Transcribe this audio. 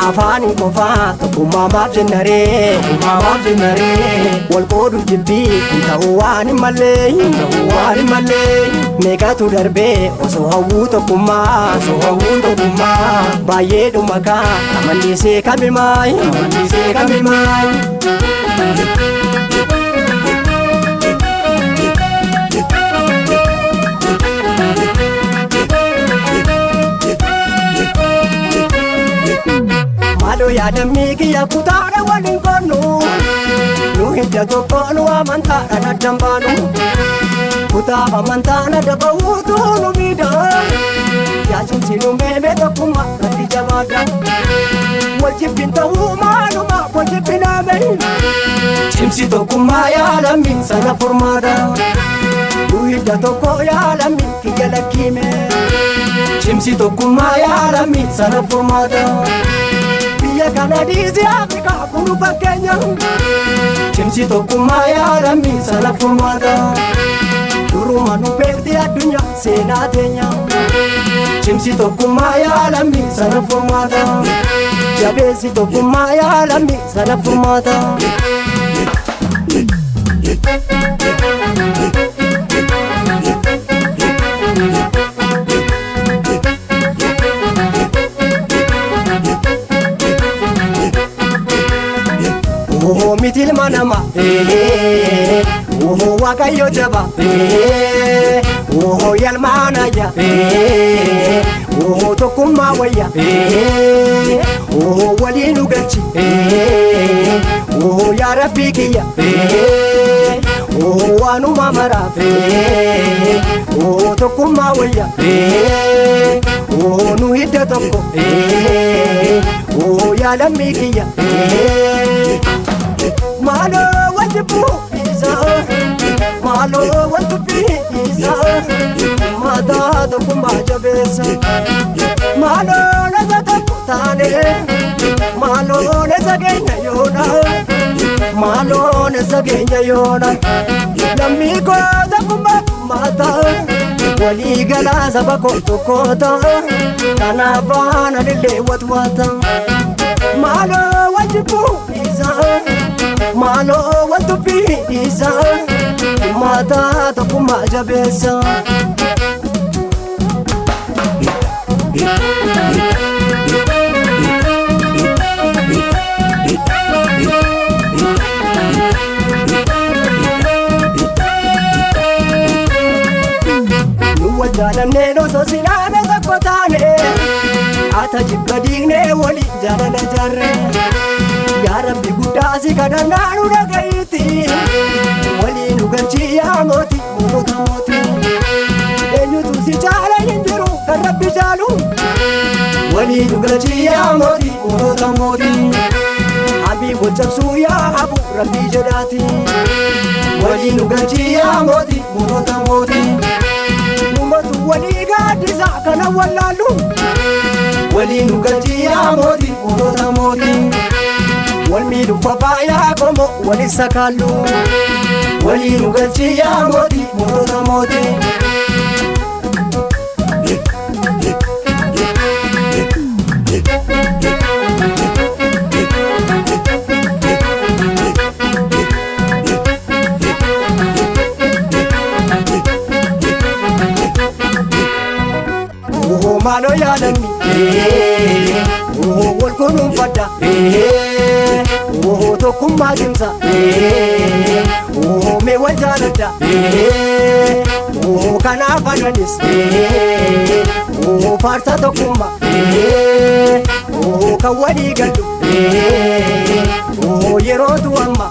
afaan qofa tokkummaa maaf jennaree wal qoodu jibbii ta'uu waan malee meeqatu darbee osoo hawwuu tokkummaa baay'ee dhumakaa amanniisee kamimaay Mado yaadamii kiyya kutaadha waliin konnu nu hidda tokko nu amantaadha naddan baanu kutaa amantaana dabawuutu nu miidha yaacimsi nu meeme tokkummaa irratti jabaadha wal jibbin ta'uu maaluma wal jibbinaame cimsi tokkummaa yaalammi sana furmaadha nu hidda tokko yaalammi kiyya lakkiime cimsi tokkummaa yaalammi sana furmaadha Kanadiisi Afrikaa kunu fakkeenya cimsi tokkummaa yaalammi sana furmaata duruma nu beekti addunyaa seenaa teenya cimsi tokkummaa yaalammi sana furmaata jabeessi tokkummaa yaalammi sana furmaata mitil manama wakayo jaba yalmana ya tokkummaa wayya waliinu galchi yaa rabbii kiyya waanuma maraaf tokkummaa wayya nu hidda tokko yaa lammii kiyya Malo wajibu isa malo wajibu isa mata tokkummaa jabeessa malo nasa takkutaane malo nasa keenya yoona lammii koo tokkummaa mata walii galaa saba koo tokkoota kanaaf faana lillee watwaata malo wajibu isa Malo wantu biisa mata tokkummaa jabeessa Nu wajjaalamnee osoo silaame tokko taane qaata jibba diignee walii jaalala jaarree yaa rabbi guddaasi kadhannaa nu dhaga'iitti waliin nu galchi yaa mootii eenyutu si caala hin jiru kan rabbi caalu waliin nu galchi yaa mootii habii gochaqsuu yaa habu rabbii jedhaati waliin nu galchi yaa mootii ummatu walii gaaddisa kana wallaallu waliin nu galchi yaa mootii Walmiidhu fafaayaa qomo walisa kaallu waliinu galchi yaa mootii Malo yaalammi wal kunuunfadha tokkummaa cimsa mee wal jaaladha kanaaf ananis faarsa tokkummaa kan walii gallu yerootu amma